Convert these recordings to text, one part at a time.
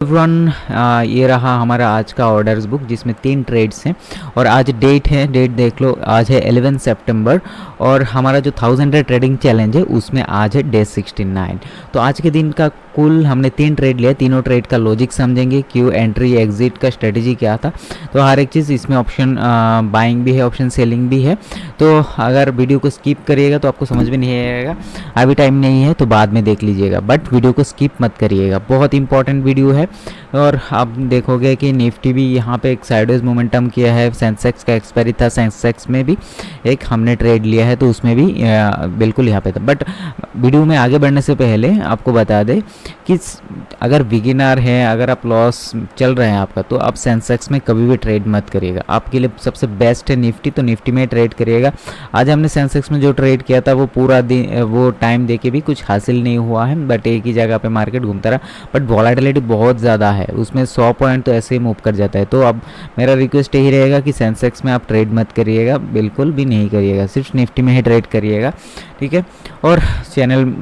Everyone, ये रहा हमारा आज का ऑर्डर्स बुक जिसमें 3 ट्रेड्स हैं और आज डेट है, डेट देख लो, आज है 11 सितंबर और हमारा जो 1000 ट्रेडिंग चैलेंज है उसमें आज है डे 69। तो आज के दिन का कुल हमने 3 ट्रेड लिया। तीनों ट्रेड का लॉजिक समझेंगे, क्यों एंट्री एग्जिट का स्ट्रेटजी क्या था। तो हर एक चीज़ इसमें ऑप्शन बाइंग भी है, ऑप्शन सेलिंग भी है। तो अगर वीडियो को स्किप करिएगा तो आपको समझ में नहीं आएगा, अभी टाइम नहीं है तो बाद में देख लीजिएगा, बट वीडियो को स्किप मत करिएगा, बहुत इंपॉर्टेंट वीडियो है। और आप देखोगे कि निफ्टी भी यहाँ पे एक साइडवेज मोमेंटम किया है, सेंसेक्स का एक्सपायरी था, सेंसेक्स में भी एक हमने ट्रेड लिया है तो उसमें भी बिल्कुल यहाँ पे था। बट वीडियो में आगे बढ़ने से पहले आपको बता दें कि अगर बिगिनर है, अगर आप लॉस चल रहे हैं आपका, तो आप सेंसेक्स में कभी भी ट्रेड मत करिएगा। आपके लिए सबसे बेस्ट है निफ्टी, तो निफ्टी में ट्रेड करिएगा। आज हमने सेंसेक्स में जो ट्रेड किया था वो पूरा दिन, वो टाइम दे के भी कुछ हासिल नहीं हुआ है, बट एक ही जगह पे मार्केट घूमता रहा। बट वॉलेटिलिटी बहुत ज़्यादा है, उसमें 100 पॉइंट तो ऐसे ही मूव कर जाता है। तो अब मेरा रिक्वेस्ट यही रहेगा कि सेंसेक्स में आप ट्रेड मत करिएगा, बिल्कुल भी नहीं करिएगा, सिर्फ निफ्टी में ही ट्रेड करिएगा, ठीक है। और चैनल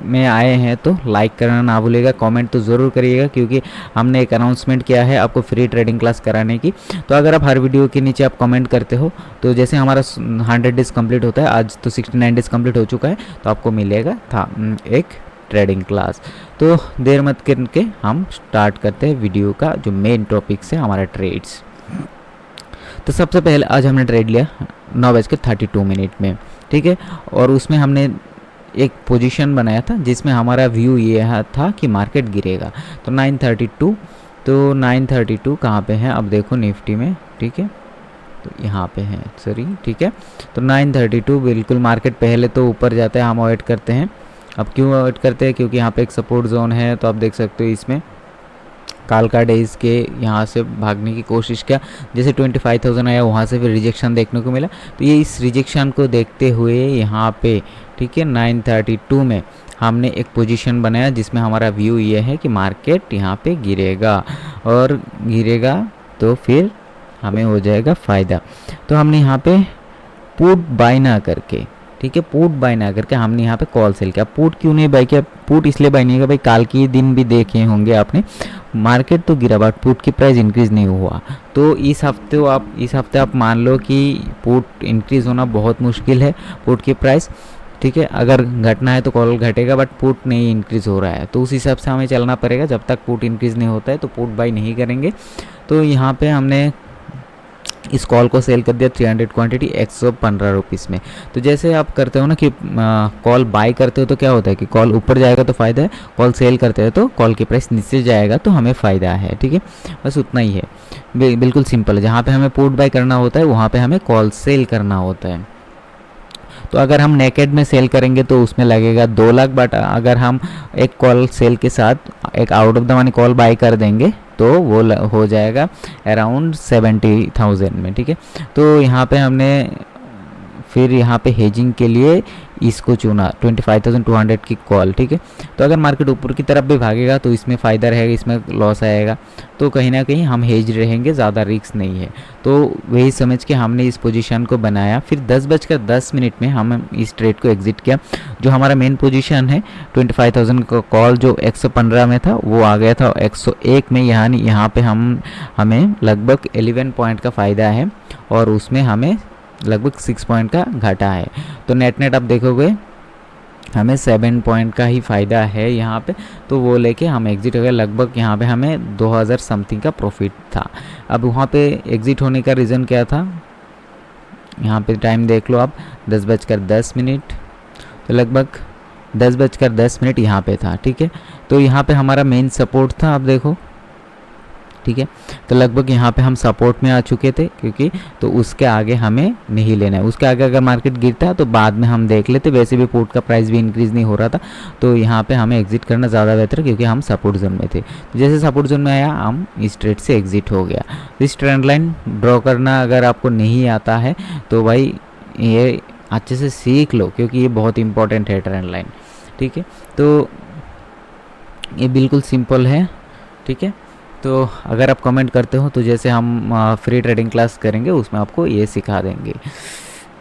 में आए हैं तो लाइक करना ना भूलिएगा, कमेंट तो ज़रूर करिएगा, क्योंकि हमने एक अनाउंसमेंट किया है आपको फ्री ट्रेडिंग क्लास कराने की। तो अगर आप हर वीडियो के नीचे आप कमेंट करते हो तो जैसे हमारा 100 डेज़ कंप्लीट होता है, आज तो 69 डेज़ कंप्लीट हो चुका है, तो आपको मिलेगा था एक ट्रेडिंग क्लास। तो देर मत करके हम स्टार्ट करते हैं वीडियो का जो मेन टॉपिक है हमारा ट्रेड्स। तो सबसे पहले आज हमने ट्रेड लिया 9:32 में, ठीक है। और उसमें हमने एक पोजीशन बनाया था जिसमें हमारा व्यू ये था कि मार्केट गिरेगा। तो 932, तो 932 कहाँ पे है अब देखो निफ्टी में, ठीक है, तो यहाँ पे है, सॉरी, ठीक है। तो 932 बिल्कुल मार्केट पहले तो ऊपर जाता है, हम अवॉइड करते हैं। अब क्यों अवॉइड करते हैं, क्योंकि यहाँ पे एक सपोर्ट जोन है। तो आप देख सकते हो इसमें कालका डेज के यहाँ से भागने की कोशिश किया, जैसे 25,000 आया वहाँ से फिर रिजेक्शन देखने को मिला। तो ये इस रिजेक्शन को देखते हुए यहाँ पे, ठीक है, 932 में हमने एक पोजीशन बनाया जिसमें हमारा व्यू ये है कि मार्केट यहाँ पे गिरेगा, और गिरेगा तो फिर हमें हो जाएगा फ़ायदा। तो हमने यहाँ पे पुट बाय ना करके, ठीक है, पुट बाय ना करके हमने यहाँ पे कॉल सेल किया। पुट क्यों नहीं बाय किया, पुट इसलिए बाय नहीं किया भाई, काल की दिन भी देखे होंगे आपने, मार्केट तो गिरा बट पुट की प्राइस इंक्रीज़ नहीं हुआ। तो इस हफ्ते आप मान लो कि पुट इंक्रीज़ होना बहुत मुश्किल है, पुट की प्राइस, ठीक है। अगर घटना है तो कॉल घटेगा, बट पुट नहीं इंक्रीज़ हो रहा है, तो उस हिसाब से हमें चलना पड़ेगा। जब तक पुट इंक्रीज़ नहीं होता है तो पुट बाय नहीं करेंगे। तो यहाँ पे हमने इस कॉल को सेल कर दिया 300 क्वांटिटी 115 रुपीज़ में। तो जैसे आप करते हो ना कि कॉल बाय करते हो तो क्या होता है कि कॉल ऊपर जाएगा तो फ़ायदा है, कॉल सेल करते हो तो कॉल की प्राइस नीचे जाएगा तो हमें फ़ायदा है, ठीक है। बस उतना ही है, बिल्कुल सिंपल है। जहाँ पे हमें पुट बाय करना होता है वहाँ पे हमें कॉल सेल करना होता है। तो अगर हम नेकेड में सेल करेंगे तो उसमें लगेगा 2 लाख, बट अगर हम एक कॉल सेल के साथ एक out of the money call buy कर देंगे तो वो हो जाएगा अराउंड 70,000 में, ठीक है। तो यहाँ पे हमने फिर यहाँ पे हेजिंग के लिए इसको चुना 25,200 की कॉल, ठीक है। तो अगर मार्केट ऊपर की तरफ भी भागेगा तो इसमें फ़ायदा रहेगा, इसमें लॉस आएगा, तो कहीं ना कहीं हम हेज रहेंगे, ज़्यादा रिस्क नहीं है। तो वही समझ के हमने इस पोजीशन को बनाया। फिर 10:10 में हम इस ट्रेड को एग्जिट किया। जो हमारा मेन पोजीशन है 25,000 का कॉल जो 115 में था वो आ गया था 101 में, यानी यहाँ पे हमें लगभग 11 पॉइंट का फ़ायदा है और उसमें हमें लगभग 6 पॉइंट का घाटा है। तो नेट आप देखोगे हमें 7 पॉइंट का ही फ़ायदा है यहाँ पे। तो वो लेके हम एग्ज़िट हो गए। लगभग यहाँ पे हमें 2000 समथिंग का प्रॉफिट था। अब वहाँ पे एग्ज़िट होने का रीज़न क्या था, यहाँ पे टाइम देख लो आप, 10:10। तो लगभग 10:10 यहाँ पे था, ठीक है। तो यहाँ पे हमारा मेन सपोर्ट था, आप देखो, ठीक है। तो लगभग यहाँ पे हम सपोर्ट में आ चुके थे, क्योंकि तो उसके आगे हमें नहीं लेना है। उसके आगे अगर मार्केट गिरता है तो बाद में हम देख लेते, वैसे भी पुट का प्राइस भी इंक्रीज़ नहीं हो रहा था। तो यहाँ पे हमें एग्जिट करना ज़्यादा बेहतर, क्योंकि हम सपोर्ट जोन में थे। तो जैसे सपोर्ट जोन में आया हम इस ट्रेड से एग्जिट हो गया। इस ट्रेंड लाइन ड्रॉ करना अगर आपको नहीं आता है तो भाई ये अच्छे से सीख लो, क्योंकि ये बहुत इंपॉर्टेंट है ट्रेंड लाइन, ठीक है। तो ये बिल्कुल सिंपल है, ठीक है। तो अगर आप कमेंट करते हो तो जैसे हम फ्री ट्रेडिंग क्लास करेंगे उसमें आपको ये सिखा देंगे।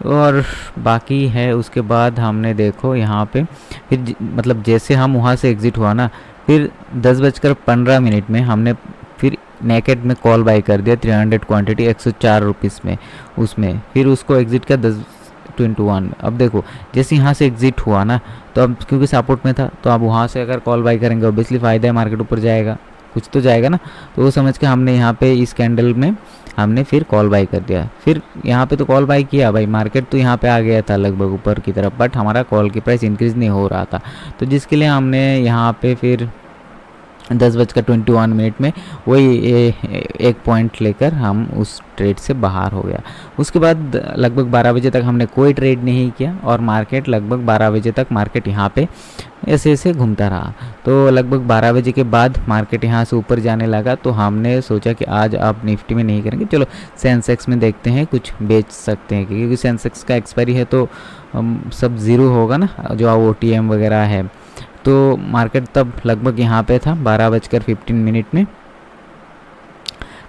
और बाकी है उसके बाद हमने देखो यहाँ पे फिर मतलब जैसे हम वहाँ से एग्ज़िट हुआ ना, फिर 10:15 में हमने फिर नेकेड में कॉल बाई कर दिया 300 क्वांटिटी 104 रुपीज़ में उसमें, फिर उसको एग्ज़िट किया 10:21। अब देखो जैसे यहाँ से एग्ज़िट हुआ ना, तो अब क्योंकि सपोर्ट में था तो अब वहाँ से अगर कॉल बाई करेंगे ऑब्वियसली फ़ायदा है, मार्केट ऊपर जाएगा, कुछ तो जाएगा ना। तो वो समझ के हमने यहाँ पे इस कैंडल में हमने फिर कॉल बाई कर दिया। फिर यहाँ पे तो कॉल बाई किया भाई, मार्केट तो यहाँ पे आ गया था लगभग ऊपर की तरफ, बट हमारा कॉल की प्राइस इंक्रीज़ नहीं हो रहा था, तो जिसके लिए हमने यहाँ पे फिर 10:21 में वही एक पॉइंट लेकर हम उस ट्रेड से बाहर हो गया। उसके बाद लगभग 12 बजे तक हमने कोई ट्रेड नहीं किया और मार्केट लगभग 12 बजे तक मार्केट यहाँ पे ऐसे ऐसे घूमता रहा। तो लगभग 12 बजे के बाद मार्केट यहाँ से ऊपर जाने लगा, तो हमने सोचा कि आज आप निफ्टी में नहीं करेंगे, चलो सेंसेक्स में देखते हैं कुछ बेच सकते हैं, क्योंकि सेंसेक्स का एक्सपायरी है तो सब ज़ीरो होगा ना, जो OTM वगैरह है। तो मार्केट तब लगभग यहाँ पे था 12:15 में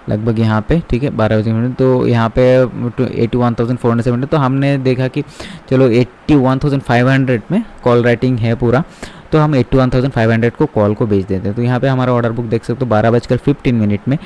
लगभग यहाँ पे, ठीक है 12:15। तो यहाँ पे 81,470, तो हमने देखा कि चलो 81,500 में कॉल राइटिंग है पूरा, तो हम 81,500 को कॉल को बेच देते हैं। तो यहाँ पे हमारा ऑर्डर बुक देख सकते हो 12:15 में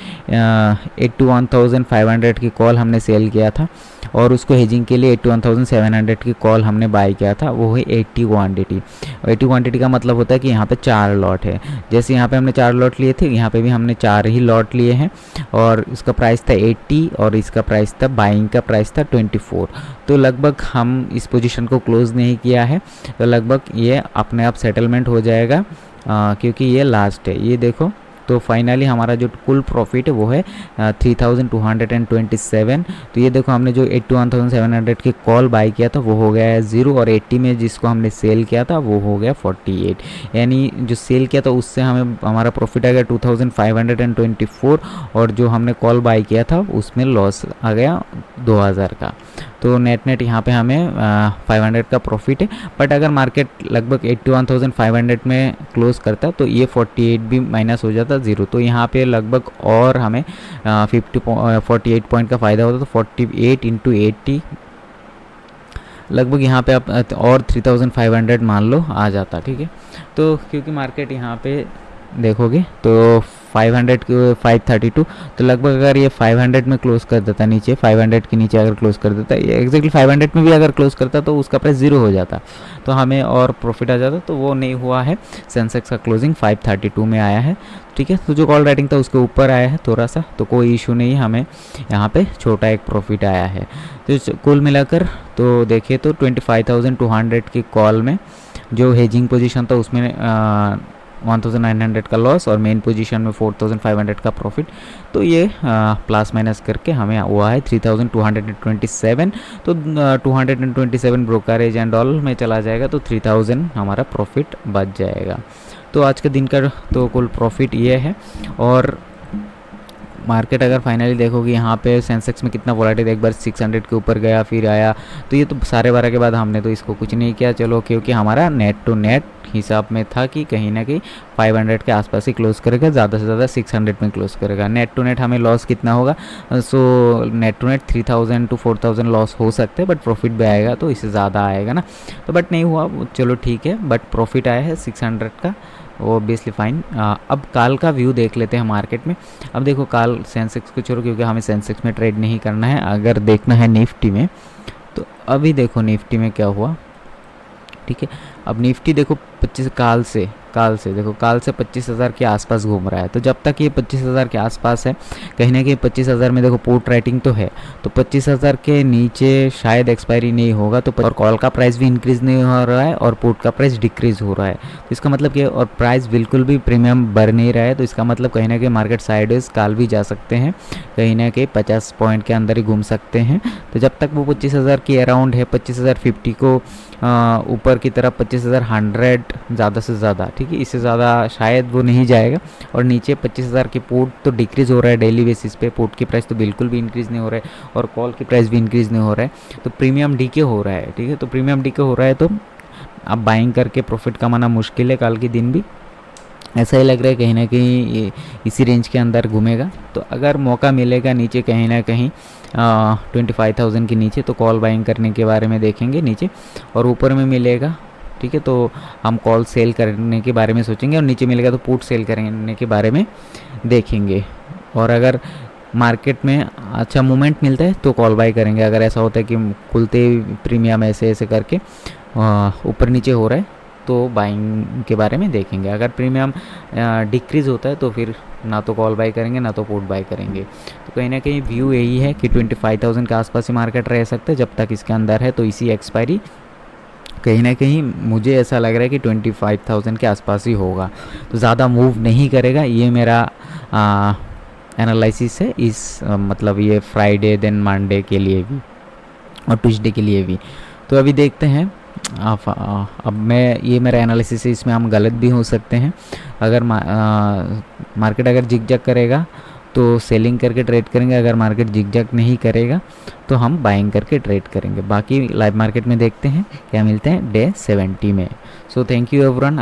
81,500 की कॉल हमने सेल किया था, और उसको हेजिंग के लिए 81,700 की कॉल हमने बाई किया था, वो है 80 क्वांटिटी। 80 क्वांटिटी का मतलब होता है कि यहाँ पे 4 लॉट है, जैसे यहाँ पे हमने 4 लॉट लिए थे, यहाँ पे भी हमने 4 ही लॉट लिए हैं, और इसका प्राइस था 80 और इसका प्राइस था, बाइंग का प्राइस था 24। तो लगभग हम इस पोजीशन को क्लोज़ नहीं किया है, तो लगभग ये अपने आप सेटलमेंट हो जाएगा, क्योंकि ये लास्ट है। ये देखो, तो फाइनली हमारा जो कुल प्रॉफिट है वो है 3,227। तो ये देखो हमने जो 81,700 की कॉल बाई किया था वो हो गया है 0, और 80 में जिसको हमने सेल किया था वो हो गया 48, यानी जो सेल किया था उससे हमें हमारा प्रॉफिट आ गया 2,524, और जो हमने कॉल बाई किया था उसमें लॉस आ गया 2,000 का। तो नेट यहाँ पे हमें 500 का प्रॉफिट है, बट अगर मार्केट लगभग 81,500 में क्लोज करता तो ये 48 भी माइनस हो जाता 0, तो यहाँ पे लगभग और हमें 48 पॉइंट का फ़ायदा होता, तो 48 इंटू 80 लगभग यहाँ पे आप और 3,500 मान लो आ जाता, ठीक है। तो क्योंकि मार्केट यहाँ पे देखोगे तो 532, तो लगभग अगर ये 500 में क्लोज कर देता, नीचे 500 के नीचे अगर क्लोज कर देता, ये एग्जैक्टली 500 में भी अगर क्लोज करता तो उसका प्राइस 0 हो जाता, तो हमें और प्रॉफिट आ जाता, तो वो नहीं हुआ है। सेंसेक्स का क्लोजिंग 532 में आया है, ठीक है। तो जो कॉल राइटिंग था उसके ऊपर आया है थोड़ा सा, तो कोई इशू नहीं, हमें यहाँ पे छोटा एक प्रॉफिट आया है। तो कुल मिलाकर तो देखिए तो 25,200 की कॉल में जो हेजिंग पोजीशन था उसमें 1,900 का लॉस, और मेन पोजीशन में 4,500 का प्रॉफिट, तो ये प्लस माइनस करके हमें हुआ है 3,227। तो 227 ब्रोकरेज एंड ऑल में चला जाएगा, तो 3,000 हमारा प्रॉफिट बच जाएगा। तो आज के दिन का तो कुल प्रॉफिट ये है। और मार्केट अगर फाइनली देखोगे यहाँ पे सेंसेक्स में कितना वोलेटाइल, एक बार 600 के ऊपर गया फिर आया, तो ये तो 12:30 के बाद हमने तो इसको कुछ नहीं किया, चलो क्योंकि हमारा नेट टू नेट हिसाब में था कि कहीं ना कहीं 500 के आसपास ही क्लोज करेगा, ज़्यादा से ज़्यादा 600 में क्लोज करेगा। नेट टू नेट हमें लॉस कितना होगा, so net to net 3,000 to 4,000 loss हो सकते हैं, बट प्रॉफिट भी आएगा तो इससे ज़्यादा आएगा ना, तो बट नहीं हुआ, चलो ठीक है, बट प्रॉफिट आया है 600 का, वो ऑब्वियसली फाइन। अब काल का व्यू देख लेते हैं मार्केट में। अब देखो काल सेंसेक्स को छोड़ो, क्योंकि हमें सेंसेक्स में ट्रेड नहीं करना है, अगर देखना है निफ्टी में, तो अभी देखो निफ्टी में क्या हुआ, ठीक है। अब निफ्टी देखो 25 काल से देखो, काल से 25,000 के आसपास घूम रहा है, तो जब तक ये 25,000 के आसपास है, कहीं ना कहीं 25,000 में देखो पुट राइटिंग तो है, तो 25,000 के नीचे शायद एक्सपायरी नहीं होगा, तो और कॉल का प्राइस भी इंक्रीज़ नहीं हो रहा है और पुट का प्राइस डिक्रीज़ हो रहा है, तो इसका मतलब कि और प्राइस बिल्कुल भी प्रीमियम बढ़ नहीं रहा है, तो इसका मतलब कहीं ना कहीं मार्केट साइडवेज काल भी जा सकते हैं, कहीं ना कहीं 50 पॉइंट के अंदर ही घूम सकते हैं। तो जब तक वो 25,000 के अराउंड है, 25,050 को ऊपर की तरफ 25,100 ज़्यादा से ज़्यादा, ठीक है, इससे ज़्यादा शायद वो नहीं जाएगा, और नीचे 25,000 के पुट तो डिक्रीज़ हो रहा है डेली बेसिस पे, पुट की प्राइस तो बिल्कुल भी इंक्रीज़ नहीं हो रहा है, और कॉल की प्राइस भी इंक्रीज़ नहीं हो रहा है, तो प्रीमियम डीके हो रहा है, ठीक है। तो प्रीमियम डीके हो रहा है, तो अब बाइंग करके प्रॉफिट कमाना मुश्किल है, कल के दिन भी ऐसा ही लग रहा है कहीं ना कहीं इसी रेंज के अंदर घूमेगा। तो अगर मौका मिलेगा नीचे कहीं ना कहीं 25,000 के नीचे, तो कॉल बाइंग करने के बारे में देखेंगे नीचे, और ऊपर में मिलेगा ठीक है, तो हम कॉल सेल करने के बारे में सोचेंगे, और नीचे मिलेगा तो पुट सेल करने के बारे में देखेंगे। और अगर मार्केट में अच्छा मूवमेंट मिलता है तो कॉल बाय करेंगे। अगर ऐसा होता है कि खुलते प्रीमियम ऐसे ऐसे करके ऊपर नीचे हो रहा है तो बाइंग के बारे में देखेंगे। अगर प्रीमियम डिक्रीज़ होता है तो फिर ना तो कॉल बाय करेंगे ना तो पुट बाय करेंगे। तो कहीं ना कहीं व्यू यही है कि 25,000 के आसपास ही मार्केट रह सकता है जब तक इसके अंदर है। तो इसी एक्सपायरी कहीं ना कहीं मुझे ऐसा लग रहा है कि 25,000 के आसपास ही होगा, तो ज़्यादा मूव नहीं करेगा। ये मेरा एनालिसिस है इस मतलब ये फ्राइडे देन मंडे के लिए भी और ट्यूसडे के लिए भी। तो अभी देखते हैं। अब मैं ये मेरा एनालिसिस है, इसमें हम गलत भी हो सकते हैं। अगर मार्केट अगर जिग-जैग करेगा तो सेलिंग करके ट्रेड करेंगे, अगर मार्केट जिग-जैग नहीं करेगा तो हम बाइंग करके ट्रेड करेंगे। बाकी लाइव मार्केट में देखते हैं क्या मिलते हैं डे 70 में। So thank you everyone.